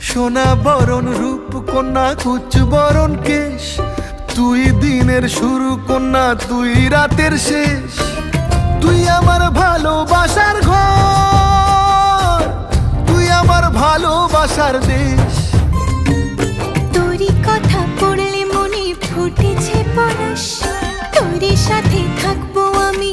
সোনা বরণ রূপ কন্যা কুচ বরণ কেশ, তুই দিনের শুরু কন্যা তুই রাতের শেষ। তুই আমার ভালোবাসার ঘর, তুই আমার ভালোবাসার দেশ। তোরই কথা পড়লে মনে ফুটেছে পরশ, তোরই সাথে থাকবো আমি